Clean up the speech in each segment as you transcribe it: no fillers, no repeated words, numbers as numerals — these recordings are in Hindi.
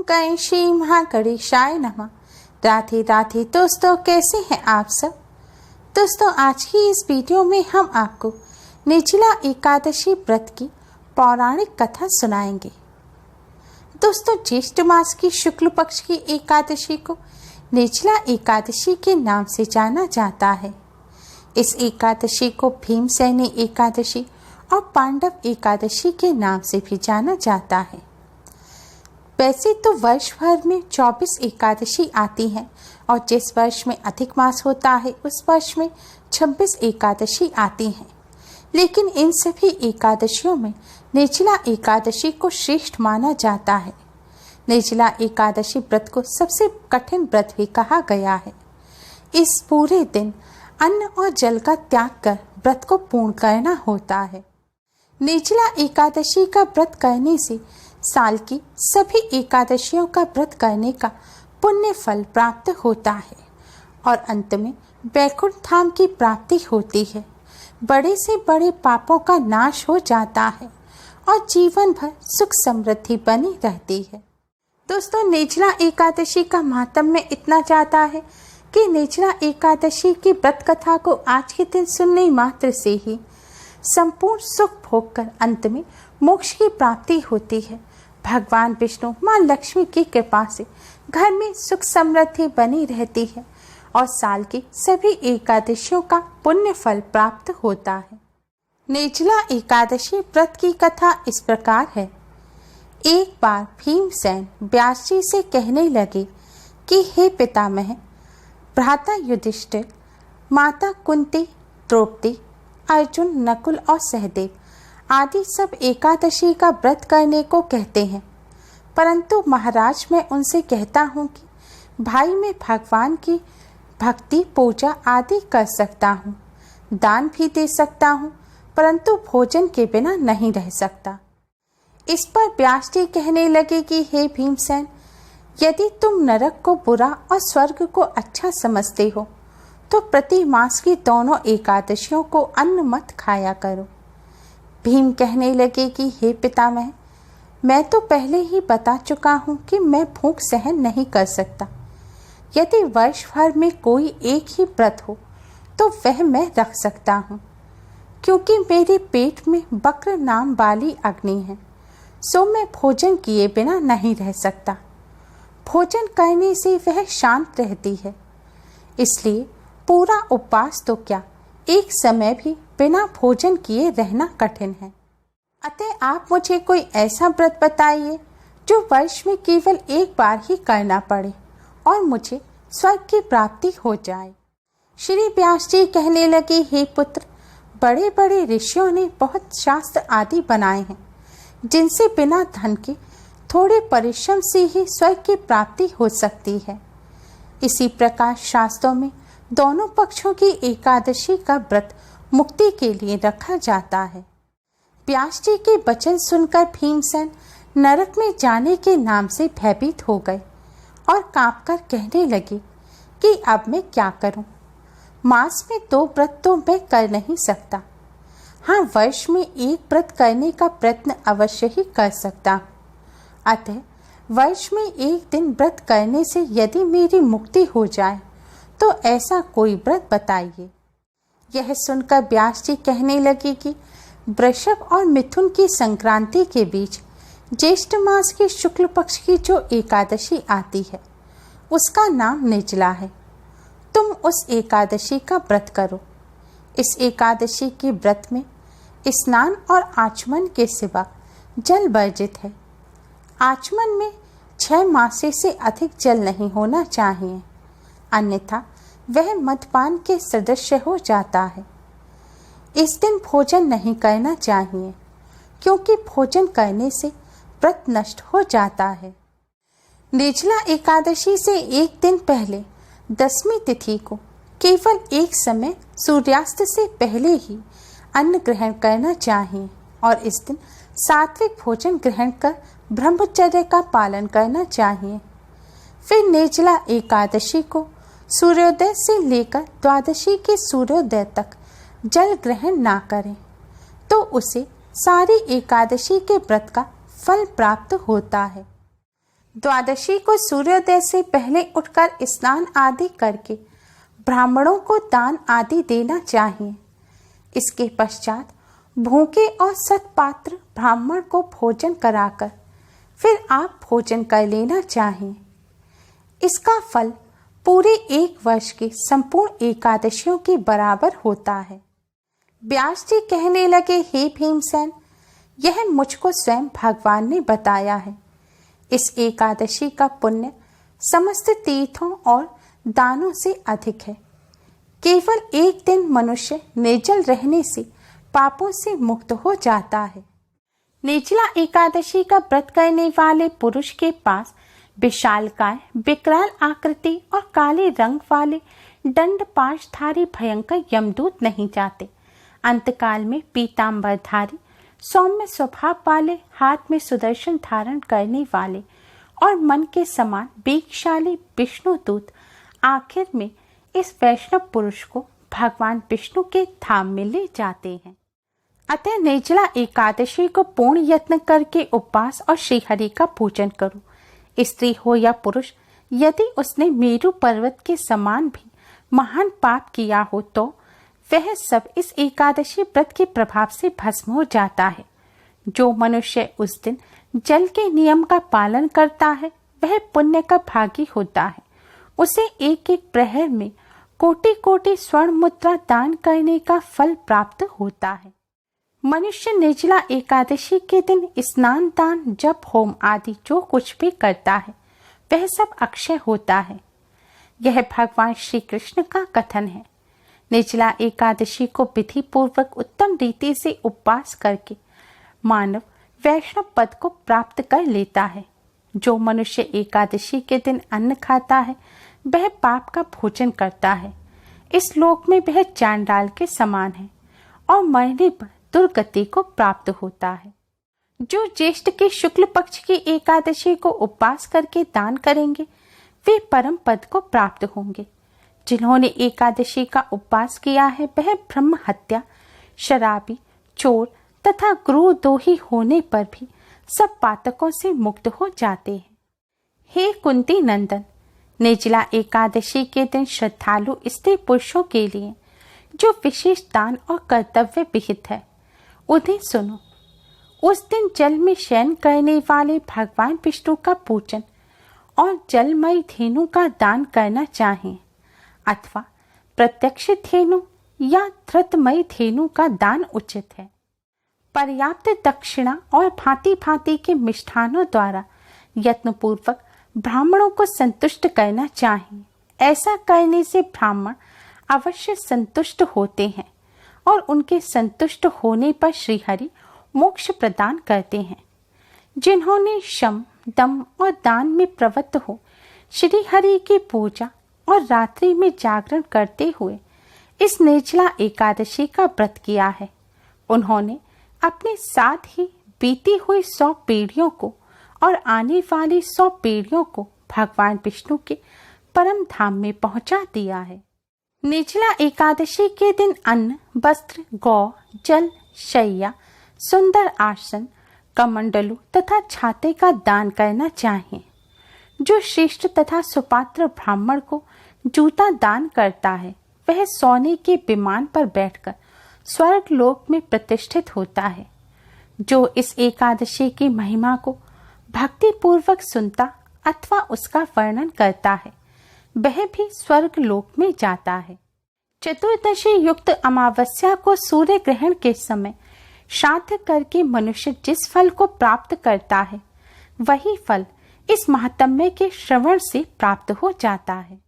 ओम गण श्री महागणेशाय नमः। राधे राधे दोस्तों, कैसे हैं आप सब। दोस्तों, आज की इस वीडियो में हम आपको निर्जला एकादशी व्रत की पौराणिक कथा सुनाएंगे। दोस्तों, ज्येष्ठ मास की शुक्ल पक्ष की एकादशी को निर्जला एकादशी के नाम से जाना जाता है। इस एकादशी को भीमसेनी एकादशी और पांडव एकादशी के नाम से भी जाना जाता है। वैसे तो वर्ष भर में 24 एकादशी आती हैं और जिस वर्ष में अधिक मास होता है उस वर्ष में 26 एकादशी आती हैं, लेकिन इन सभी एकादशियों में निर्जला एकादशी को श्रेष्ठ माना जाता है। निर्जला एकादशी व्रत को सबसे कठिन व्रत भी कहा गया है। इस पूरे दिन अन्न और जल का त्याग कर व्रत को पूर्ण करना होता है। निर्जला एकादशी का व्रत करने से साल की सभी एकादशियों का व्रत करने का पुण्य फल प्राप्त होता है और अंत में वैकुंठ धाम की प्राप्ति होती है। बड़े से बड़े पापों का नाश हो जाता है और जीवन भर सुख समृद्धि बनी रहती है। दोस्तों, निर्जला एकादशी का महात्म्य इतना ज्यादा है कि निर्जला एकादशी की व्रत कथा को आज के दिन सुनने मात्र से ही संपूर्ण सुख भोग कर अंत में मोक्ष की प्राप्ति होती है। भगवान विष्णु मां लक्ष्मी की कृपा से घर में सुख समृद्धि बनी रहती है और साल की सभी एकादशियों का पुण्य फल प्राप्त होता है। निर्जला एकादशी व्रत की कथा इस प्रकार है। एक बार भीमसेन व्यास जी से कहने लगे कि हे पितामह, भ्राता युधिष्ठिर, माता कुंती, द्रौपदी, अर्जुन, नकुल और सहदेव आदि सब एकादशी का व्रत करने को कहते हैं, परंतु महाराज मैं उनसे कहता हूँ कि भाई मैं भगवान की भक्ति, पूजा आदि कर सकता हूँ, दान भी दे सकता हूँ, परंतु भोजन के बिना नहीं रह सकता। इस पर व्यास जी कहने लगे कि हे भीमसेन, यदि तुम नरक को बुरा और स्वर्ग को अच्छा समझते हो तो प्रति मास की दोनों एकादशियों को अन्न मत खाया करो। भीम कहने लगे कि हे पितामह, मैं तो पहले ही बता चुका हूँ कि मैं भूख सहन नहीं कर सकता। यदि वर्ष भर में कोई एक ही व्रत हो तो वह मैं रख सकता हूँ, क्योंकि मेरे पेट में वक्र नाम वाली अग्नि है, सो मैं भोजन किए बिना नहीं रह सकता। भोजन करने से वह शांत रहती है, इसलिए पूरा उपवास तो क्या, एक समय भी बिना भोजन किए रहना कठिन है। अतः आप मुझे कोई ऐसा व्रत बताइए जो वर्ष में केवल एक बार ही करना पड़े और मुझे स्वर्ग की प्राप्ति हो जाए। श्री व्यास जी कहने लगे, हे पुत्र, बड़े बड़े ऋषियों ने बहुत शास्त्र आदि बनाए हैं जिनसे बिना धन के थोड़े परिश्रम से ही स्वर्ग की प्राप्ति हो सकती है। इसी प्रकार शास्त्रों में दोनों पक्षों की एकादशी का व्रत मुक्ति के लिए रखा जाता है। व्यास जी के वचन सुनकर भीमसेन नरक में जाने के नाम से भयभीत हो गए और कांपकर कहने लगे कि अब मैं क्या करूं। मास में 2 व्रत तो मैं कर नहीं सकता। हाँ, वर्ष में एक व्रत करने का प्रयत्न अवश्य ही कर सकता हूँ। अतः वर्ष में एक दिन व्रत करने से यदि मेरी मुक्ति हो जाए तो ऐसा कोई व्रत बताइए। यह सुनकर व्यास जी कहने लगे कि वृषभ और मिथुन की संक्रांति के बीच ज्येष्ठ मास की शुक्ल पक्ष की जो एकादशी आती है उसका नाम निर्जला है। तुम उस एकादशी का व्रत करो। इस एकादशी के व्रत में स्नान और आचमन के सिवा जल वर्जित है। आचमन में 6 मासे से अधिक जल नहीं होना चाहिए, अन्यथा वह मद्यपान के सदृश हो जाता है। इस दिन भोजन नहीं करना चाहिए, क्योंकि भोजन करने से व्रत नष्ट हो जाता है। निर्जला एकादशी से एक दिन पहले 10वीं तिथि को केवल एक समय सूर्यास्त से पहले ही अन्न ग्रहण करना चाहिए और इस दिन सात्विक भोजन ग्रहण कर ब्रह्मचर्य का पालन करना चाहिए। फिर निर्जला एकादशी को सूर्योदय से लेकर द्वादशी के सूर्योदय तक जल ग्रहण ना करें तो उसे सारी एकादशी के व्रत का फल प्राप्त होता है। द्वादशी को सूर्योदय से पहले उठकर स्नान आदि करके ब्राह्मणों को दान आदि देना चाहिए। इसके पश्चात भूखे और सत्पात्र ब्राह्मण को भोजन कराकर फिर आप भोजन कर लेना चाहिए। इसका फल पूरे 1 वर्ष की संपूर्ण एकादशियों के बराबर होता है। व्यास जी कहने लगे, हे भीमसेन, यह मुझको स्वयं भगवान ने बताया है। इस एकादशी का पुण्य समस्त तीर्थों और दानों से अधिक है। केवल एक दिन मनुष्य निर्जल रहने से पापों से मुक्त हो जाता है। निर्जला एकादशी का व्रत करने वाले पुरुष के पास विशालकाय, विकराल आकृति और काले रंग वाले दंड पाशधारी भयंकर यमदूत नहीं जाते। अंतकाल में पीतांबरधारी, सौम्य स्वभाव वाले, हाथ में सुदर्शन धारण करने वाले और मन के समान वेगशाली विष्णुदूत आखिर में इस वैष्णव पुरुष को भगवान विष्णु के धाम में ले जाते हैं। अतः निर्जला एकादशी को पूर्ण यत्न करके उपवास और श्रीहरि का पूजन करो। स्त्री हो या पुरुष, यदि उसने मेरु पर्वत के समान भी महान पाप किया हो तो वह सब इस एकादशी व्रत के प्रभाव से भस्म हो जाता है। जो मनुष्य उस दिन जल के नियम का पालन करता है वह पुण्य का भागी होता है। उसे 1-1 प्रहर में कोटि कोटि स्वर्ण मुद्रा दान करने का फल प्राप्त होता है। मनुष्य निर्जला एकादशी के दिन स्नान, दान, जप, होम आदि जो कुछ भी करता है वह सब अक्षय होता है। यह भगवान श्री कृष्ण का कथन है। निर्जला एकादशी को विधि पूर्वक उत्तम रीति से उपवास करके मानव वैष्णव पद को प्राप्त कर लेता है। जो मनुष्य एकादशी के दिन अन्न खाता है वह पाप का भोजन करता है। इस लोक में वह चांडाल के समान है और मरने पर दुर्गति को प्राप्त होता है। जो ज्येष्ठ के शुक्ल पक्ष की एकादशी को उपवास करके दान करेंगे वे परम पद को प्राप्त होंगे। जिन्होंने एकादशी का उपवास किया है वह ब्रह्म हत्या, शराबी, चोर तथा गृहद्रोही होने पर भी सब पातकों से मुक्त हो जाते हैं। हे कुंती नंदन, निर्जला एकादशी के दिन श्रद्धालु स्त्री पुरुषों के लिए जो विशेष दान और कर्तव्य विहित है उन्हें सुनो। उस दिन जल में शयन करने वाले भगवान विष्णु का पूजन और जलमयी धेनु का दान करना चाहिए अथवा प्रत्यक्ष धेनु या धृतमयी धेनु का दान उचित है। पर्याप्त दक्षिणा और भांति भांति के मिष्ठानों द्वारा यत्नपूर्वक ब्राह्मणों को संतुष्ट करना चाहिए। ऐसा करने से ब्राह्मण अवश्य संतुष्ट होते हैं और उनके संतुष्ट होने पर श्रीहरि मोक्ष प्रदान करते हैं। जिन्होंने शम, दम और दान में प्रवृत्त हो श्रीहरि की पूजा और रात्रि में जागरण करते हुए इस निर्जला एकादशी का व्रत किया है, उन्होंने अपने साथ ही बीती हुई 100 पीढ़ियों को और आने वाली 100 पीढ़ियों को भगवान विष्णु के परम धाम में पहुंचा दिया है। निर्जला एकादशी के दिन अन्न, वस्त्र, गौ, जल, शैया, सुंदर आसन, कमंडलू तथा छाते का दान करना चाहिए। जो श्रेष्ठ तथा सुपात्र ब्राह्मण को जूता दान करता है वह सोने के विमान पर बैठकर स्वर्ग लोक में प्रतिष्ठित होता है। जो इस एकादशी की महिमा को भक्ति पूर्वक सुनता अथवा उसका वर्णन करता है वह भी स्वर्ग लोक में जाता है। चतुर्दशी युक्त अमावस्या को सूर्य ग्रहण के समय श्राद्ध करके मनुष्य जिस फल को प्राप्त करता है वही फल इस महात्म्य के श्रवण से प्राप्त हो जाता है।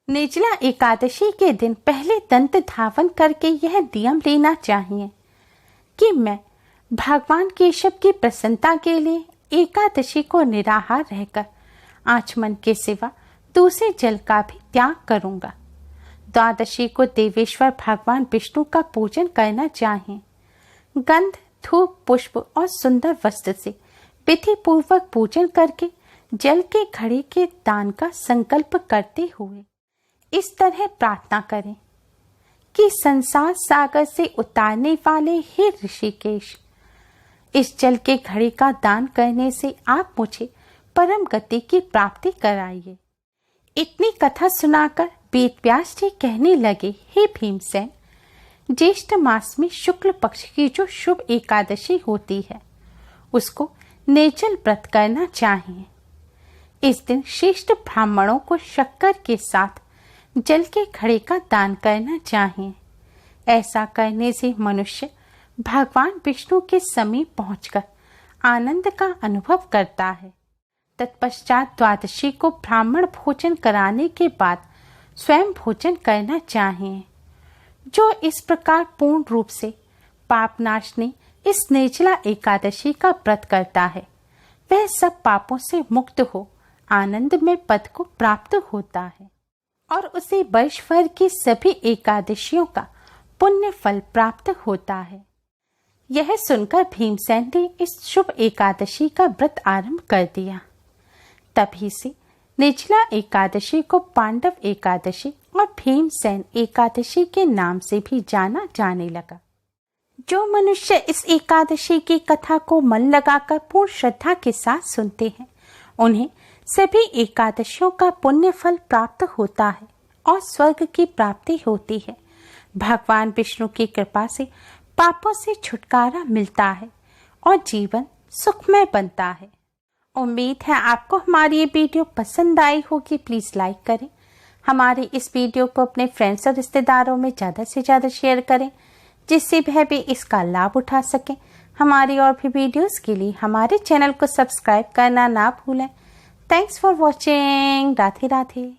निर्जला एकादशी के दिन पहले दंत धावन करके यह नियम लेना चाहिए कि मैं भगवान केशव की प्रसन्नता के लिए एकादशी को निराहार रहकर आचमन के सिवा दूसरे जल का भी त्याग करूंगा। द्वादशी को देवेश्वर भगवान विष्णु का पूजन करना चाहिए। गंध, धूप, पुष्प और सुंदर वस्त्र से विधि पूर्वक पूजन करके जल के घड़े के दान का संकल्प करते हुए इस तरह प्रार्थना करें कि संसार सागर से उतारने वाले हे ऋषिकेश, इस जल के घड़े का दान करने से आप मुझे परम गति की प्राप्ति कराइए। इतनी कथा सुनाकर वेद व्यास जी कहने लगे, हे भीमसेन, ज्येष्ठ मास में शुक्ल पक्ष की जो शुभ एकादशी होती है उसको निर्जल व्रत करना चाहिए। इस दिन श्रेष्ठ ब्राह्मणों को शक्कर के साथ जल के घड़े का दान करना चाहिए। ऐसा करने से मनुष्य भगवान विष्णु के समीप पहुंचकर आनंद का अनुभव करता है। तत्पश्चात द्वादशी को ब्राह्मण भोजन कराने के बाद स्वयं भोजन करना चाहिए। जो इस प्रकार पूर्ण रूप से पापनाशनी इस निर्जला एकादशी का व्रत करता है वह सब पापों से मुक्त हो आनंद में पद को प्राप्त होता है और उसे वर्ष भर की सभी एकादशियों का पुण्य फल प्राप्त होता है। यह सुनकर भीमसेन ने इस शुभ एकादशी का व्रत आरंभ कर दिया। तभी से निर्जला एकादशी को पांडव एकादशी और भीमसेन एकादशी के नाम से भी जाना जाने लगा। जो मनुष्य इस एकादशी की कथा को मन लगाकर पूर्ण श्रद्धा के साथ सुनते हैं उन्हें सभी एकादशियों का पुण्य फल प्राप्त होता है और स्वर्ग की प्राप्ति होती है। भगवान विष्णु की कृपा से पापों से छुटकारा मिलता है और जीवन सुखमय बनता है। उम्मीद है आपको हमारी ये वीडियो पसंद आई होगी। प्लीज़ लाइक करें। हमारे इस वीडियो को अपने फ्रेंड्स और रिश्तेदारों में ज़्यादा से ज़्यादा शेयर करें जिससे वह भी इसका लाभ उठा सकें। हमारी और भी वीडियोस के लिए हमारे चैनल को सब्सक्राइब करना ना भूलें। Thanks for watching. Radhe Radhe.